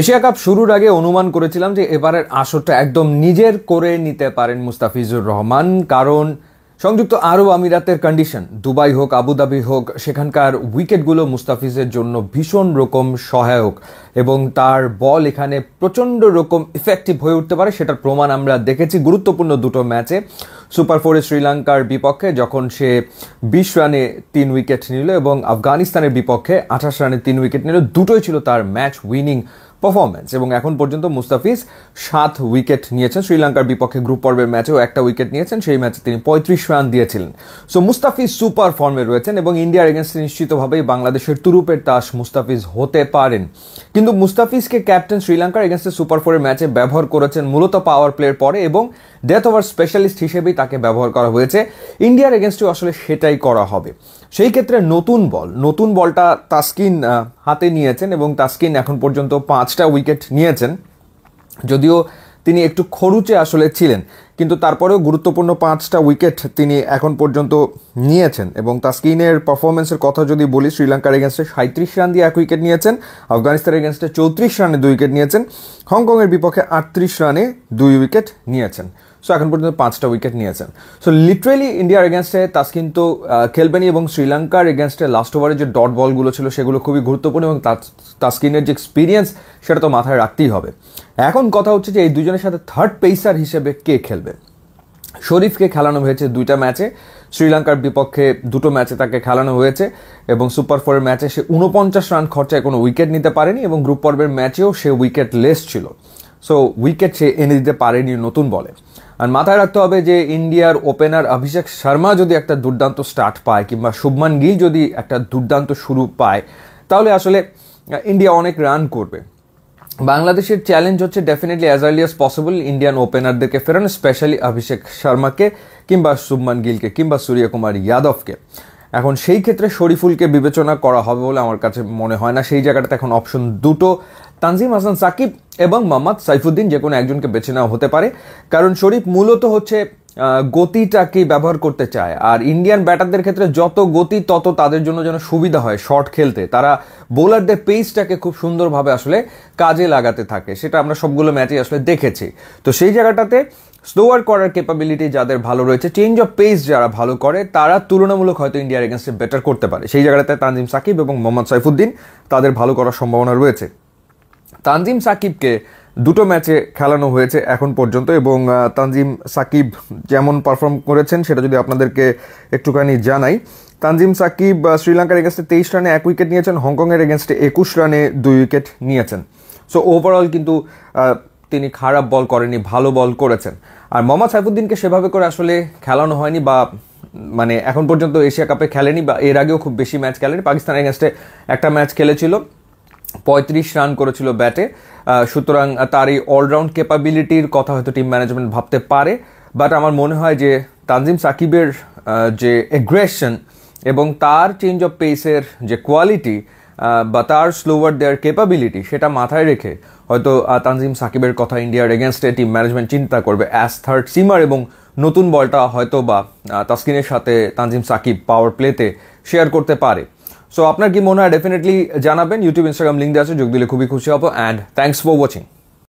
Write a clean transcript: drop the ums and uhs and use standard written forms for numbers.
Asia cup শুরুর আগে অনুমান করেছিলাম যে এবারের আসরটা একদম নিজের করে নিতে পারেন মুস্তাফিজুর রহমান, কারণ সংযুক্ত আরব আমিরাতের কন্ডিশন, দুবাই হোক আবুধাবি হোক, সেখানকার উইকেটগুলো মুস্তাফিজের জন্য ভীষণ রকম সহায়ক এবং তার বল এখানে প্রচণ্ড রকম ইফেক্টিভ হয়ে উঠতে পারে। সেটার প্রমাণ আমরা দেখেছি গুরুত্বপূর্ণ দুটো ম্যাচে। সুপার ফোরে শ্রীলঙ্কার বিপক্ষে যখন সে 20 রানে 3 উইকেট নিল এবং আফগানিস্তানের বিপক্ষে 28 রানে 3 উইকেট নিল, দুটোই ছিল তার ম্যাচ উইনিং পারফরমেন্স। এবং এখন পর্যন্ত মুস্তাফিজ 7 উইকেট নিয়েছেন। শ্রীলঙ্কার বিপক্ষে গ্রুপ পর্বের ম্যাচেও একটা উইকেট নিয়েছেন, সেই ম্যাচে তিনি 35 রান দিয়েছিলেন। সো মুস্তাফিজ সুপার ফর্মে রয়েছেন এবং ইন্ডিয়ার এগেনস্টে নিশ্চিতভাবেই বাংলাদেশের তুরুপের তাস মুস্তাফিজ হতে পারেন। কিন্তু মুস্তাফিজকে ক্যাপ্টেন শ্রীলঙ্কার এগেনস্টে সুপার ফোরের ম্যাচে ব্যবহার করেছেন মূলত পাওয়ার প্লের পরে এবং ডেথ ওভার স্পেশালিস্ট হিসেবেই তাকে ব্যবহার করা হয়েছে। ইন্ডিয়ার এগেনস্টেও আসলে সেটাই করা হবে। সেই ক্ষেত্রে নতুন বলটা তাসকিন হাতে নিয়েছেন এবং তাসকিন এখন পর্যন্ত 5টা উইকেট নিয়েছেন। যদিও তিনি একটু খরুচে আসলে ছিলেন, কিন্তু তারপরেও গুরুত্বপূর্ণ 5টা উইকেট তিনি এখন পর্যন্ত নিয়েছেন। এবং তাসকিনের পারফরমেন্সের কথা যদি বলি, শ্রীলঙ্কার এগেনস্টে 37 রান দিয়ে 1 উইকেট নিয়েছেন, আফগানিস্তানের এগেনস্টে 34 রানে 2 উইকেট নিয়েছেন, হংকংয়ের বিপক্ষে 38 রানে 2 উইকেট নিয়েছেন। সো এখন পর্যন্ত 5টা উইকেট নিয়েছেন। সো লিটারেলি ইন্ডিয়ার এগেনস্টে তাসকিন তো খেলবেনই এবং শ্রীলঙ্কার এগেনস্টে লাস্ট ওভারে যে ডট বলগুলো ছিল সেগুলো খুবই গুরুত্বপূর্ণ এবং তাসকিনের যে এক্সপিরিয়েন্স সেটা তো মাথায় রাখতেই হবে। এখন কথা হচ্ছে যে এই দুজনের সাথে থার্ড পেসার হিসেবে কে খেলবে। শরীফকে খেলানো হয়েছে 2টা ম্যাচে, শ্রীলঙ্কার বিপক্ষে 2টো ম্যাচে তাকে খেলানো হয়েছে এবং সুপার ফোরের ম্যাচে সে 49 রান খরচায় কোনো উইকেট নিতে পারেনি এবং গ্রুপ পর্বের ম্যাচেও সে উইকেট লেস ছিল। সো উইকেট সে এনে দিতে পারেনি নতুন বলে। আর মাথায় রাখতে হবে যে ইন্ডিয়ার ওপেনার অভিষেক শর্মা যদি একটা দুর্দান্ত স্টার্ট পায় কিংবা শুভমান গিল যদি একটা দুর্দান্ত শুরু পায় তাহলে আসলে ইন্ডিয়া অনেক রান করবে। বাংলাদেশের চ্যালেঞ্জ হচ্ছে definitely as early as possible Indian ওপেনারদেরকে ফেরানো, স্পেশালি অভিষেক শর্মাকে কিংবা শুভমান গিলকে কিংবা সূর্যকুমার যাদবকে। এখন সেই ক্ষেত্রে শরীফুলকে বিবেচনা করা হবে বলে আমার কাছে মনে হয় না। সেই জায়গাটাতে এখন অপশন দুটো, তানজিম হাসান সাকিব এবং মোহাম্মদ সাইফুদ্দিন, যে কোনো একজনকে বেছে নেওয়া হতে পারে। কারণ শরীফ মূলত হচ্ছে গতিটাকে ব্যবহার করতে চায়, আর ইন্ডিয়ান ব্যাটারদের ক্ষেত্রে যত গতি তত তাদের জন্য যেন সুবিধা হয় শর্ট খেলতে। তারা বোলারদের পেসটাকে খুব সুন্দরভাবে আসলে কাজে লাগাতে থাকে, সেটা আমরা সবগুলো ম্যাচে আসলে দেখেছি। তো সেই জায়গাটাতে স্লোয়ার করার ক্যাপাবিলিটি যাদের ভালো রয়েছে, চেঞ্জ অফ পেস যারা ভালো করে, তারা তুলনামূলক হয়তো ইন্ডিয়ার এগেনস্টে বেটার করতে পারে। সেই জায়গাটাতে তানজিম সাকিব এবং মোহাম্মদ সাইফুদ্দিন তাদের ভালো করার সম্ভাবনা রয়েছে। তানজিম সাকিবকে 2টো ম্যাচে খেলানো হয়েছে এখন পর্যন্ত এবং তানজিম সাকিব যেমন পারফর্ম করেছেন সেটা যদি আপনাদেরকে একটুখানি জানাই। তানজিম সাকিব শ্রীলঙ্কার এগেনস্টে 23 রানে 1 উইকেট নিয়েছেন, হংকংয়ের এগেনস্টে 21 রানে 2 উইকেট নিয়েছেন। সো ওভারঅল কিন্তু তিনি খারাপ বল করেনি, ভালো বল করেছেন। আর মোহাম্মদ সাইফুদ্দিনকে সেভাবে করে আসলে খেলানো হয়নি, বা মানে এখন পর্যন্ত এশিয়া কাপে খেলেনি, বা এর আগেও খুব বেশি ম্যাচ খেলেনি। পাকিস্তানের এগেনস্টে একটা ম্যাচ খেলেছিল, 35 রান করেছিল ব্যাটে। সুতরাং তার এই অলরাউন্ড ক্যাপাবিলিটির কথা হয়তো টিম ম্যানেজমেন্ট ভাবতে পারে, বাট আমার মনে হয় যে তানজিম সাকিবের যে এগ্রেশন এবং তার চেঞ্জ অফ পেসের যে কোয়ালিটি বা তার স্লোয়ার দেওয়ার ক্যাপাবিলিটি, সেটা মাথায় রেখে হয়তো তানজিম সাকিবের কথা ইন্ডিয়ার এগেনস্টে টিম ম্যানেজমেন্ট চিন্তা করবে অ্যাজ থার্ড সিমার এবং নতুন বলটা হয়তো বা তাসকিনের সাথে তানজিম সাকিব পাওয়ার প্লেতে শেয়ার করতে পারে। সো আপনার কি মনে হয় ডেফিনেটলি জানাবেন। ইউটিউব ইনস্টাগ্রাম লিঙ্ক দেওয়া আছে, যোগ দিলে খুবই খুশি হবো। And thanks for watching.